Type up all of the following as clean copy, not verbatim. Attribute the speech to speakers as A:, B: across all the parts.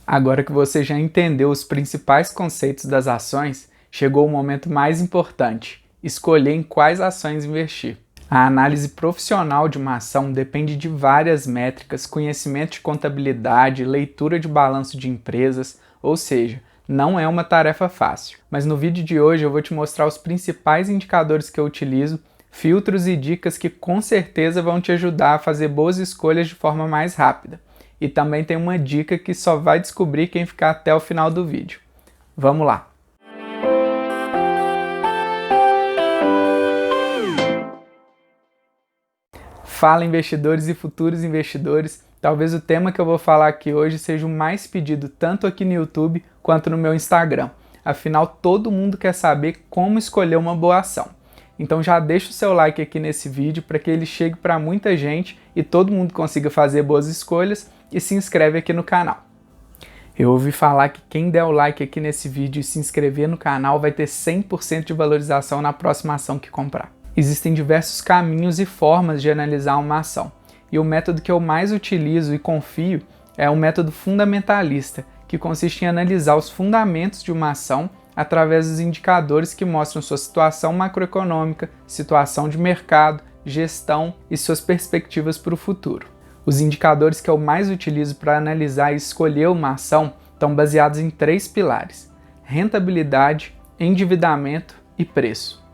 A: Agora que você já entendeu os principais conceitos das ações, chegou o momento mais importante: escolher em quais ações investir. A análise profissional de uma ação depende de várias métricas, conhecimento de contabilidade, leitura de balanço de empresas, ou seja, não é uma tarefa fácil. Mas no vídeo de hoje eu vou te mostrar os principais indicadores que eu utilizo, filtros e dicas que com certeza vão te ajudar a fazer boas escolhas de forma mais rápida. E também tem uma dica que só vai descobrir quem ficar até o final do vídeo. Vamos lá! Fala investidores e futuros investidores, talvez o tema que eu vou falar aqui hoje seja o mais pedido tanto aqui no YouTube quanto no meu Instagram. Afinal, todo mundo quer saber como escolher uma boa ação. Então já deixa o seu like aqui nesse vídeo para que ele chegue para muita gente e todo mundo consiga fazer boas escolhas e se inscreve aqui no canal. Eu ouvi falar que quem der o like aqui nesse vídeo e se inscrever no canal vai ter 100% de valorização na próxima ação que comprar. Existem diversos caminhos e formas de analisar uma ação, e o método que eu mais utilizo e confio é o método fundamentalista, que consiste em analisar os fundamentos de uma ação através dos indicadores que mostram sua situação macroeconômica, situação de mercado, gestão e suas perspectivas para o futuro. Os indicadores que eu mais utilizo para analisar e escolher uma ação estão baseados em 3 pilares: rentabilidade, endividamento e preço.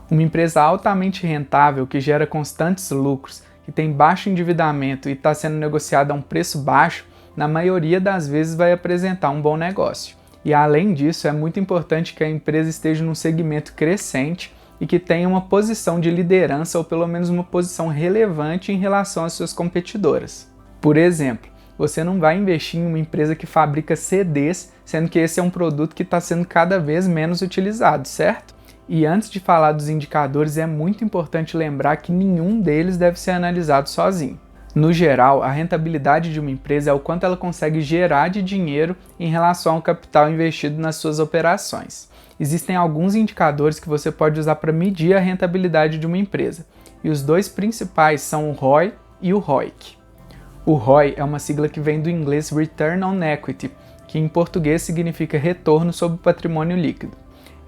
A: Uma empresa altamente rentável que gera constantes lucros, que tem baixo endividamento e está sendo negociada a um preço baixo, na maioria das vezes vai apresentar um bom negócio. E além disso, é muito importante que a empresa esteja num segmento crescente e que tenha uma posição de liderança ou pelo menos uma posição relevante em relação às suas competidoras. Por exemplo, você não vai investir em uma empresa que fabrica CDs, sendo que esse é um produto que está sendo cada vez menos utilizado, certo? E antes de falar dos indicadores, é muito importante lembrar que nenhum deles deve ser analisado sozinho. No geral, a rentabilidade de uma empresa é o quanto ela consegue gerar de dinheiro em relação ao capital investido nas suas operações. Existem alguns indicadores que você pode usar para medir a rentabilidade de uma empresa, e os 2 principais são o ROI e o ROIC. O ROI é uma sigla que vem do inglês Return on Equity, que em português significa retorno sobre o patrimônio líquido.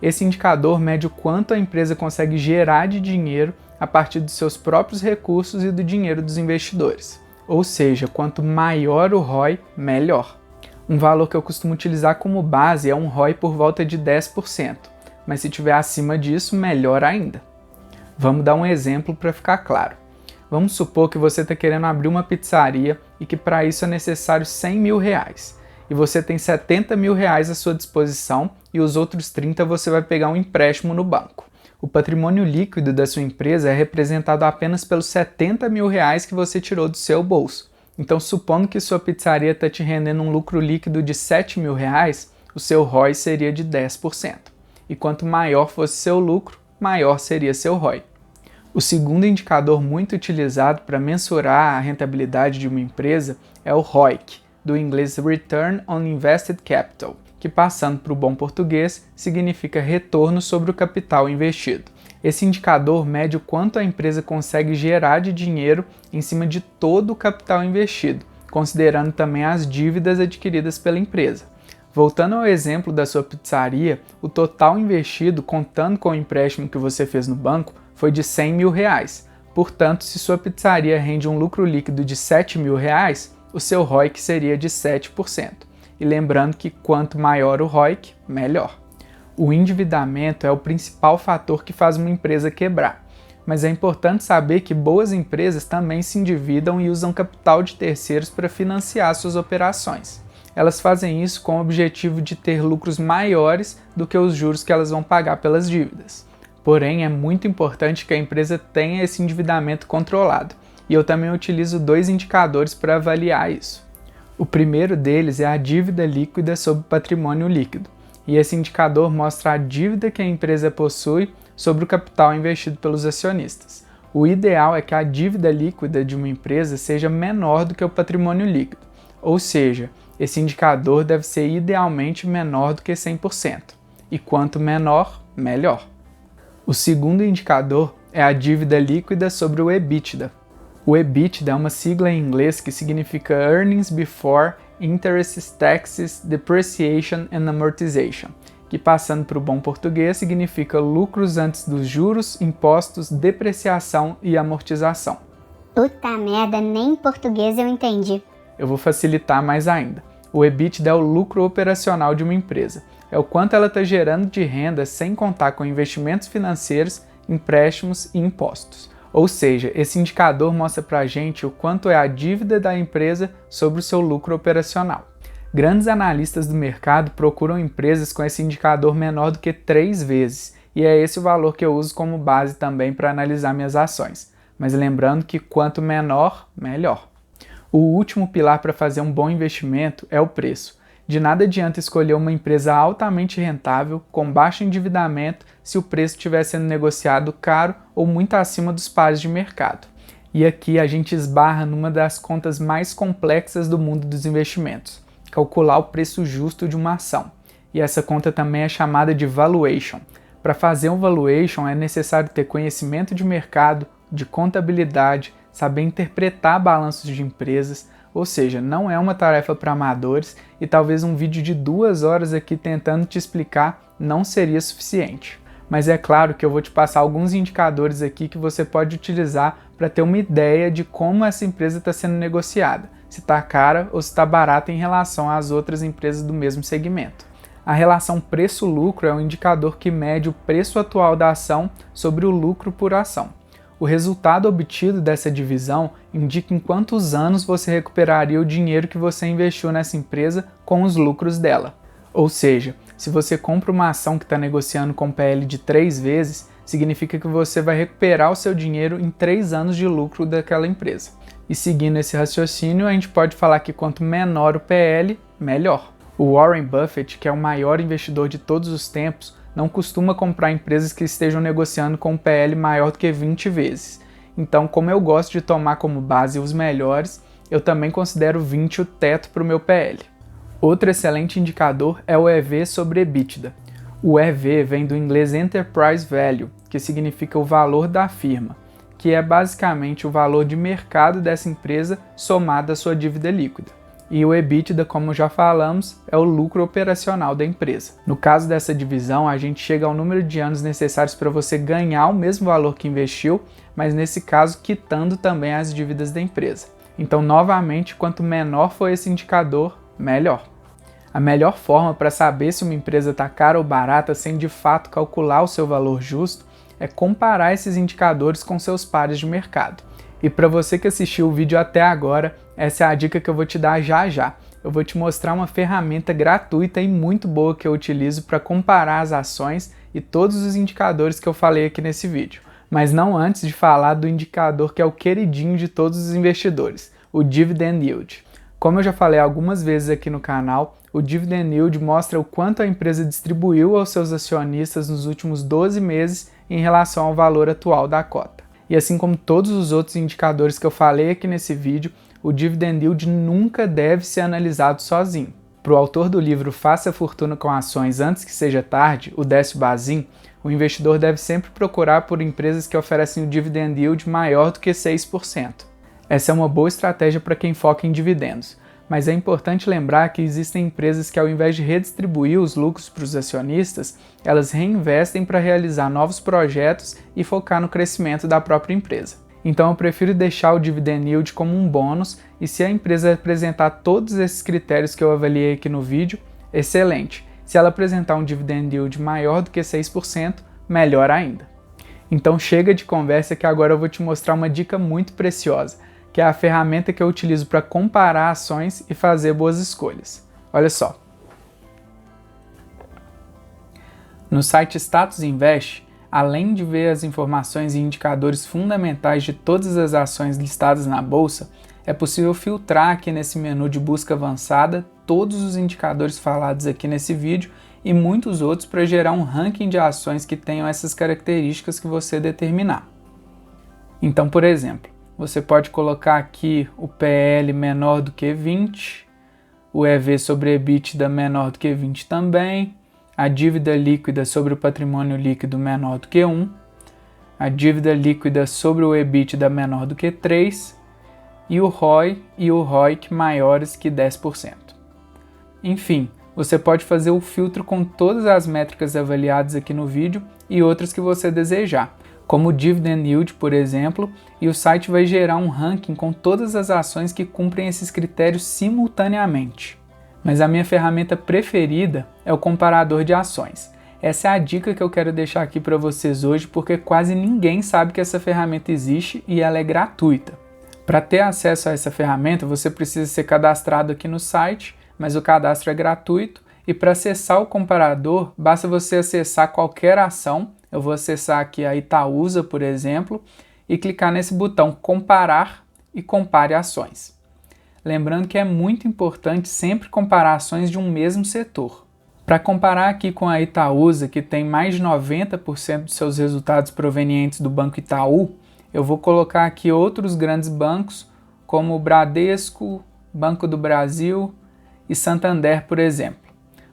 A: Esse indicador mede o quanto a empresa consegue gerar de dinheiro a partir dos seus próprios recursos e do dinheiro dos investidores. Ou seja, quanto maior o ROI, melhor. Um valor que eu costumo utilizar como base é um ROI por volta de 10%, mas se tiver acima disso, melhor ainda. Vamos dar um exemplo para ficar claro. Vamos supor que você está querendo abrir uma pizzaria e que para isso é necessário R$100 mil. E você tem R$70 mil à sua disposição e os outros 30 você vai pegar um empréstimo no banco. O patrimônio líquido da sua empresa é representado apenas pelos R$70 mil que você tirou do seu bolso. Então, supondo que sua pizzaria está te rendendo um lucro líquido de R$7 mil, o seu ROI seria de 10%. E quanto maior fosse seu lucro, maior seria seu ROI. O segundo indicador muito utilizado para mensurar a rentabilidade de uma empresa é o ROIC, do inglês Return on Invested Capital, que passando para o bom português significa retorno sobre o capital investido. Esse indicador mede o quanto a empresa consegue gerar de dinheiro em cima de todo o capital investido, considerando também as dívidas adquiridas pela empresa. Voltando ao exemplo da sua pizzaria, o total investido, contando com o empréstimo que você fez no banco, foi de R$100 mil. Portanto, se sua pizzaria rende um lucro líquido de R$7 mil, o seu ROIC seria de 7%. E lembrando que quanto maior o ROIC, melhor. O endividamento é o principal fator que faz uma empresa quebrar. Mas é importante saber que boas empresas também se endividam e usam capital de terceiros para financiar suas operações. Elas fazem isso com o objetivo de ter lucros maiores do que os juros que elas vão pagar pelas dívidas. Porém, é muito importante que a empresa tenha esse endividamento controlado. E eu também utilizo 2 indicadores para avaliar isso. O primeiro deles é a dívida líquida sobre patrimônio líquido, e esse indicador mostra a dívida que a empresa possui sobre o capital investido pelos acionistas. O ideal é que a dívida líquida de uma empresa seja menor do que o patrimônio líquido, ou seja, esse indicador deve ser idealmente menor do que 100%, e quanto menor, melhor. O segundo indicador é a dívida líquida sobre o EBITDA. O EBITDA é uma sigla em inglês que significa Earnings Before Interest, Taxes, Depreciation and Amortization, que passando para o bom português significa lucros antes dos juros, impostos, depreciação e amortização.
B: Puta merda, nem em português eu entendi.
A: Eu vou facilitar mais ainda. O EBITDA é o lucro operacional de uma empresa. É o quanto ela está gerando de renda sem contar com investimentos financeiros, empréstimos e impostos. Ou seja, esse indicador mostra para a gente o quanto é a dívida da empresa sobre o seu lucro operacional. Grandes analistas do mercado procuram empresas com esse indicador menor do que 3 vezes, e é esse o valor que eu uso como base também para analisar minhas ações. Mas lembrando que quanto menor, melhor. O último pilar para fazer um bom investimento é o preço. De nada adianta escolher uma empresa altamente rentável, com baixo endividamento, se o preço estiver sendo negociado caro ou muito acima dos pares de mercado. E aqui a gente esbarra numa das contas mais complexas do mundo dos investimentos: calcular o preço justo de uma ação. E essa conta também é chamada de valuation. Para fazer um valuation é necessário ter conhecimento de mercado, de contabilidade, saber interpretar balanços de empresas, ou seja, não é uma tarefa para amadores e talvez um vídeo de 2 horas aqui tentando te explicar não seria suficiente. Mas é claro que eu vou te passar alguns indicadores aqui que você pode utilizar para ter uma ideia de como essa empresa está sendo negociada, se está cara ou se está barata em relação às outras empresas do mesmo segmento. A relação preço-lucro é um indicador que mede o preço atual da ação sobre o lucro por ação. O resultado obtido dessa divisão indica em quantos anos você recuperaria o dinheiro que você investiu nessa empresa com os lucros dela. Ou seja, se você compra uma ação que está negociando com PL de 3 vezes, significa que você vai recuperar o seu dinheiro em 3 anos de lucro daquela empresa. E seguindo esse raciocínio, a gente pode falar que quanto menor o PL, melhor. O Warren Buffett, que é o maior investidor de todos os tempos, não costuma comprar empresas que estejam negociando com um PL maior do que 20 vezes. Então, como eu gosto de tomar como base os melhores, eu também considero 20 o teto para o meu PL. Outro excelente indicador é o EV sobre EBITDA. O EV vem do inglês Enterprise Value, que significa o valor da firma, que é basicamente o valor de mercado dessa empresa somado à sua dívida líquida. E o EBITDA, como já falamos, é o lucro operacional da empresa. No caso dessa divisão, a gente chega ao número de anos necessários para você ganhar o mesmo valor que investiu, mas nesse caso quitando também as dívidas da empresa. Então, novamente, quanto menor for esse indicador, melhor. A melhor forma para saber se uma empresa está cara ou barata sem de fato calcular o seu valor justo é comparar esses indicadores com seus pares de mercado. E para você que assistiu o vídeo até agora, essa é a dica que eu vou te dar já já. Eu vou te mostrar uma ferramenta gratuita e muito boa que eu utilizo para comparar as ações e todos os indicadores que eu falei aqui nesse vídeo. Mas não antes de falar do indicador que é o queridinho de todos os investidores, o Dividend Yield. Como eu já falei algumas vezes aqui no canal, o Dividend Yield mostra o quanto a empresa distribuiu aos seus acionistas nos últimos 12 meses em relação ao valor atual da cota. E assim como todos os outros indicadores que eu falei aqui nesse vídeo, o Dividend Yield nunca deve ser analisado sozinho. Para o autor do livro Faça Fortuna com Ações Antes que Seja Tarde, o Décio Bazin, o investidor deve sempre procurar por empresas que oferecem o Dividend Yield maior do que 6%. Essa é uma boa estratégia para quem foca em dividendos, mas é importante lembrar que existem empresas que, ao invés de redistribuir os lucros para os acionistas, elas reinvestem para realizar novos projetos e focar no crescimento da própria empresa. Então eu prefiro deixar o Dividend Yield como um bônus e se a empresa apresentar todos esses critérios que eu avaliei aqui no vídeo, excelente. Se ela apresentar um Dividend Yield maior do que 6%, melhor ainda. Então chega de conversa que agora eu vou te mostrar uma dica muito preciosa, que é a ferramenta que eu utilizo para comparar ações e fazer boas escolhas. Olha só. No site Status Invest, além de ver as informações e indicadores fundamentais de todas as ações listadas na bolsa, é possível filtrar aqui nesse menu de busca avançada todos os indicadores falados aqui nesse vídeo e muitos outros para gerar um ranking de ações que tenham essas características que você determinar. Então, por exemplo, você pode colocar aqui o PL menor do que 20, o EV sobre EBITDA menor do que 20 também, a dívida líquida sobre o patrimônio líquido menor do que 1, a dívida líquida sobre o EBITDA menor do que 3 e o ROI e o ROIC maiores que 10%. Enfim, você pode fazer o filtro com todas as métricas avaliadas aqui no vídeo e outras que você desejar, como o Dividend Yield, por exemplo, e o site vai gerar um ranking com todas as ações que cumprem esses critérios simultaneamente. Mas a minha ferramenta preferida é o comparador de ações. Essa é a dica que eu quero deixar aqui para vocês hoje, porque quase ninguém sabe que essa ferramenta existe e ela é gratuita. Para ter acesso a essa ferramenta, você precisa ser cadastrado aqui no site, mas o cadastro é gratuito, e para acessar o comparador, basta você acessar qualquer ação. Eu vou acessar aqui a Itaúsa, por exemplo, e clicar nesse botão Comparar e compare ações. Lembrando que é muito importante sempre comparar ações de um mesmo setor. Para comparar aqui com a Itaúsa, que tem mais de 90% dos seus resultados provenientes do Banco Itaú, eu vou colocar aqui outros grandes bancos, como o Bradesco, Banco do Brasil e Santander, por exemplo.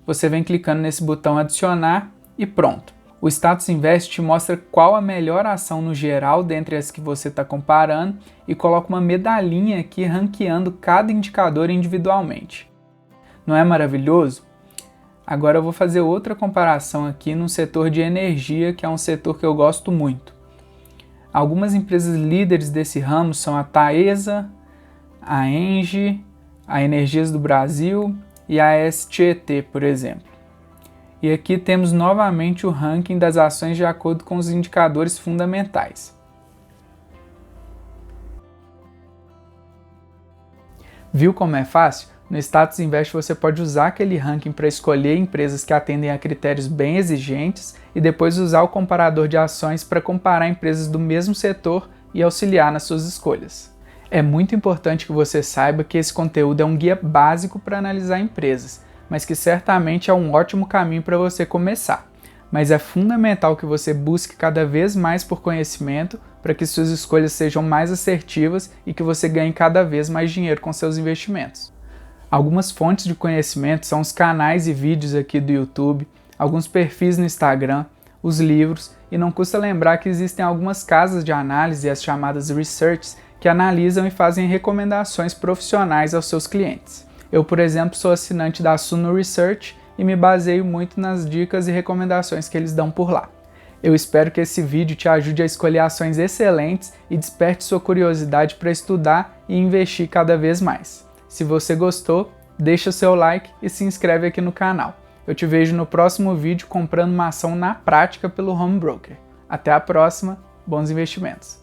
A: Você vem clicando nesse botão Adicionar e pronto. O Status Invest te mostra qual a melhor ação no geral dentre as que você está comparando e coloca uma medalhinha aqui ranqueando cada indicador individualmente. Não é maravilhoso? Agora eu vou fazer outra comparação aqui no setor de energia, que é um setor que eu gosto muito. Algumas empresas líderes desse ramo são a Taesa, a Engie, a Energias do Brasil e a STT, por exemplo. E aqui temos novamente o ranking das ações de acordo com os indicadores fundamentais. Viu como é fácil? No Status Invest você pode usar aquele ranking para escolher empresas que atendem a critérios bem exigentes e depois usar o comparador de ações para comparar empresas do mesmo setor e auxiliar nas suas escolhas. É muito importante que você saiba que esse conteúdo é um guia básico para analisar empresas, mas que certamente é um ótimo caminho para você começar. Mas é fundamental que você busque cada vez mais por conhecimento para que suas escolhas sejam mais assertivas e que você ganhe cada vez mais dinheiro com seus investimentos. Algumas fontes de conhecimento são os canais e vídeos aqui do YouTube, alguns perfis no Instagram, os livros, e não custa lembrar que existem algumas casas de análise, as chamadas research, que analisam e fazem recomendações profissionais aos seus clientes. Eu, por exemplo, sou assinante da Suno Research e me baseio muito nas dicas e recomendações que eles dão por lá. Eu espero que esse vídeo te ajude a escolher ações excelentes e desperte sua curiosidade para estudar e investir cada vez mais. Se você gostou, deixa o seu like e se inscreve aqui no canal. Eu te vejo no próximo vídeo comprando uma ação na prática pelo Home Broker. Até a próxima, bons investimentos!